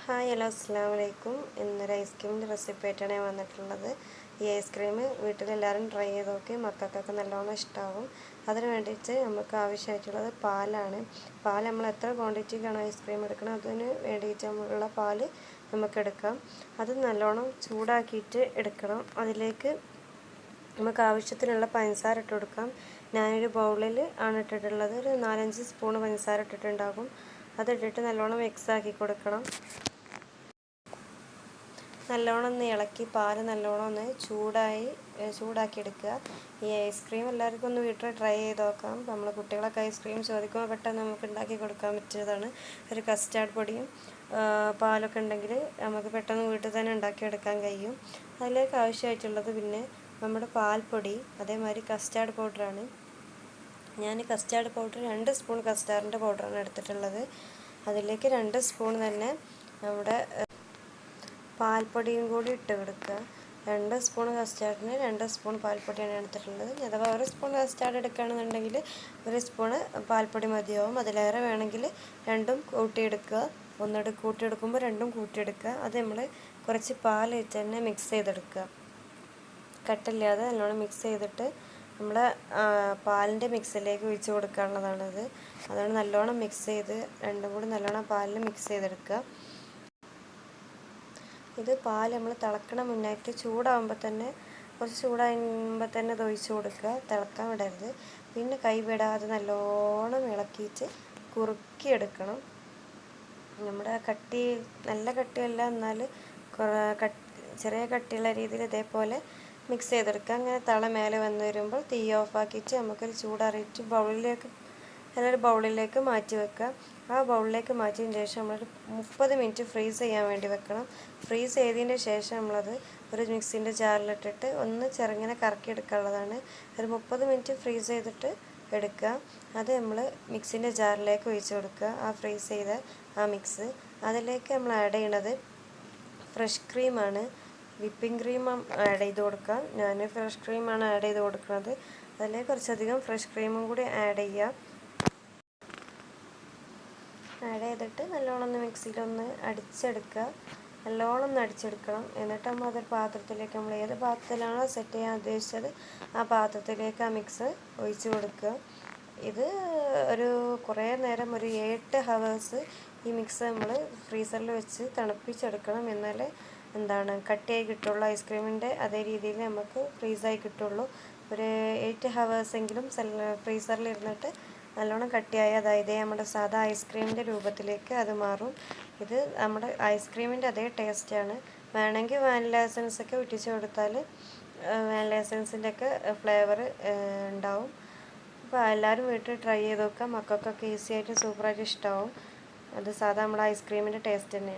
Hi hello അസ്സാം വലൈക്കും. ഇന്നൊരു ഐസ്ക്രീമിൻ്റെ റെസിപ്പി ആയിട്ടാണ് ഞാൻ വന്നിട്ടുള്ളത്. ഈ ഐസ്ക്രീം വീട്ടിലെല്ലാവരും ട്രൈ ചെയ്ത് നോക്കി, മക്കൾക്കൊക്കെ നല്ലോണം ഇഷ്ടമാകും. അതിന് വേണ്ടിയിട്ട് നമുക്ക് ആവശ്യമായിട്ടുള്ളത് പാലാണ്. പാൽ നമ്മൾ എത്ര ക്വാണ്ടിറ്റിക്കാണ് ഐസ്ക്രീം എടുക്കണം അതിന് വേണ്ടിയിട്ടുള്ള പാൽ നമുക്ക് എടുക്കാം. അത് നല്ലോണം ചൂടാക്കിയിട്ട് എടുക്കണം. അതിലേക്ക് നമുക്ക് ആവശ്യത്തിനുള്ള പഞ്ചസാര ഇട്ട് കൊടുക്കാം. ഞാനൊരു ബൗളിൽ ആണ് ഇട്ടിട്ടുള്ളത്. ഒരു 4-5 സ്പൂൺ പഞ്ചസാര ഇട്ടിട്ടുണ്ടാകും. അതിട്ടിട്ട് നല്ലോണം മിക്സ് ആക്കി കൊടുക്കണം. നല്ലോണം ഒന്ന് ഇളക്കി പാൽ നല്ലോണം ഒന്ന് ചൂടാക്കി എടുക്കുക. ഈ ഐസ്ക്രീം എല്ലാവർക്കും ഒന്ന് വീട്ടിൽ ട്രൈ ചെയ്ത് നോക്കാം. നമ്മൾ കുട്ടികളൊക്കെ ഐസ്ക്രീം ചോദിക്കുമ്പോൾ പെട്ടെന്ന് നമുക്ക് ഉണ്ടാക്കി കൊടുക്കാൻ പറ്റിയതാണ്. ഒരു കസ്റ്റാർഡ് പൊടിയും പാലൊക്കെ ഉണ്ടെങ്കിൽ നമുക്ക് പെട്ടെന്ന് വീട്ടിൽ തന്നെ ഉണ്ടാക്കിയെടുക്കാൻ കഴിയും. അതിലേക്ക് ആവശ്യമായിട്ടുള്ളത് പിന്നെ നമ്മുടെ പാൽപ്പൊടി, അതേമാതിരി കസ്റ്റാർഡ് പൗഡറാണ്. ഞാൻ കസ്റ്റാർഡ് പൗഡർ 2 സ്പൂൺ കസ്റ്റാർഡിൻ്റെ പൗഡറാണ് എടുത്തിട്ടുള്ളത്. അതിലേക്ക് 2 സ്പൂൺ തന്നെ നമ്മുടെ പാൽപ്പൊടിയും കൂടി ഇട്ട് കൊടുക്കുക. 2 സ്പൂൺ കസ്റ്റാർഡിന് 2 സ്പൂൺ പാൽപ്പൊടിയാണ് എടുത്തിട്ടുള്ളത്. അഥവാ 1 സ്പൂൺ കസ്റ്റാർഡ് എടുക്കുകയാണെന്നുണ്ടെങ്കിൽ 1 സ്പൂണ് പാൽപ്പൊടി മതിയാവും. അതിലേറെ വേണമെങ്കിൽ രണ്ടും കൂട്ടിയെടുക്കുക. കൂട്ടിയെടുക്കുമ്പോൾ രണ്ടും കൂട്ടിയെടുക്കുക. അത് നമ്മൾ കുറച്ച് പാൽ വെച്ച് തന്നെ മിക്സ് ചെയ്തെടുക്കുക. കട്ടില്ലാതെ നല്ലോണം മിക്സ് ചെയ്തിട്ട് നമ്മൾ പാലിൻ്റെ മിക്സിലേക്ക് ഒഴിച്ച് കൊടുക്കാനുള്ളതാണിത്. അതാണ് നല്ലോണം മിക്സ് ചെയ്ത് രണ്ടും കൂടി നല്ലോണം പാലിൽ മിക്സ് ചെയ്തെടുക്കുക. ഇത് പാൽ നമ്മൾ തിളക്കണ മുന്നായിട്ട് ചൂടാകുമ്പോൾ തന്നെ കുറച്ച് ചൂടാകുമ്പോൾ തന്നെ ഇത് ഒഴിച്ച് കൊടുക്കുക. തിളക്കാൻ വിടരുത്. പിന്നെ കൈ വിടാതെ നല്ലോണം ഇളക്കിയിട്ട് കുറുക്കിയെടുക്കണം. നമ്മുടെ നല്ല കട്ടിയല്ല, എന്നാൽ ചെറിയ കട്ടിയുള്ള രീതിയിൽ ഇതേപോലെ മിക്സ് ചെയ്തെടുക്കുക. അങ്ങനെ തള മേലെ വന്ന് വരുമ്പോൾ തീ ഓഫാക്കിയിട്ട് നമുക്കൊരു ചൂടാറിയിട്ട് നല്ലൊരു ബൗളിലേക്ക് മാറ്റി വെക്കുക. ആ ബൗളിലേക്ക് മാറ്റിയതിന് ശേഷം നമ്മളൊരു 30 മിനിറ്റ് ഫ്രീസ് ചെയ്യാൻ വേണ്ടി വെക്കണം. ഫ്രീസ് ചെയ്തതിന് ശേഷം നമ്മളത് ഒരു മിക്സിൻ്റെ ജാറിലിട്ടിട്ട് ഒന്ന് ചെറുങ്ങനെ കറക്കിയെടുക്കാനുള്ളതാണ്. ഒരു 30 മിനിറ്റ് ഫ്രീസ് ചെയ്തിട്ട് എടുക്കുക. അത് നമ്മൾ മിക്സിൻ്റെ ജാറിലേക്ക് ഒഴിച്ച് കൊടുക്കുക. ആ ഫ്രീസ് ചെയ്ത ആ മിക്സ് അതിലേക്ക് നമ്മൾ ആഡ് ചെയ്യണത് ഫ്രഷ് ക്രീമാണ്. വിപ്പിംഗ് ക്രീം ആഡ് ചെയ്ത് കൊടുക്കാം. ഞാൻ ഫ്രഷ് ക്രീമാണ് ആഡ് ചെയ്ത് കൊടുക്കുന്നത്. അതിലേക്ക് കുറച്ചധികം ഫ്രഷ് ക്രീമും കൂടി ആഡ് ചെയ്യുക. ആഡ് ചെയ്തിട്ട് നല്ലോണം ഒന്ന് മിക്സിയിലൊന്ന് അടിച്ചെടുക്കുക. നല്ലോണം ഒന്ന് അടിച്ചെടുക്കണം. എന്നിട്ട് നമ്മൾ അതൊരു പാത്രത്തിലേക്ക് നമ്മൾ ഏത് പാത്രത്തിലാണോ സെറ്റ് ചെയ്യാൻ ഉദ്ദേശിച്ചത് ആ പാത്രത്തിലേക്ക് ആ മിക്സ് ഒഴിച്ച് കൊടുക്കുക. ഇത് കുറേ നേരം, ഒരു 8 ഹവേഴ്സ് ഈ മിക്സ് നമ്മൾ ഫ്രീസറിൽ വെച്ച് തണുപ്പിച്ചെടുക്കണം. എന്നാലേ കട്ടിയായി കിട്ടുള്ളൂ. ഐസ്ക്രീമിൻ്റെ അതേ രീതിയിൽ നമുക്ക് ഫ്രീസായി കിട്ടുള്ളൂ. ഒരു 8 ഹവേഴ്സെങ്കിലും ഫ്രീസറിൽ ഇരുന്നിട്ട് നല്ലോണം കട്ടിയായി അതായത് നമ്മുടെ സാധാ ഐസ്ക്രീമിൻ്റെ രൂപത്തിലേക്ക് അത് മാറും. ഇത് നമ്മുടെ ഐസ്ക്രീമിൻ്റെ അതേ ടേസ്റ്റാണ്. വേണമെങ്കിൽ വാനില എസൻസൊക്കെ ഒറ്റിച്ച് കൊടുത്താൽ വാനില എസൻസിൻ്റെ ഒക്കെ ഫ്ലേവർ ഉണ്ടാവും. അപ്പോൾ എല്ലാവരും വീട്ടിൽ ട്രൈ ചെയ്ത് നോക്കാം. മക്കൾക്കൊക്കെ ഈസി ആയിട്ട് സൂപ്പറായിട്ട് ഇഷ്ടമാവും. അത് സാധാ നമ്മുടെ ഐസ്ക്രീമിൻ്റെ ടേസ്റ്റ് തന്നെയാണ്.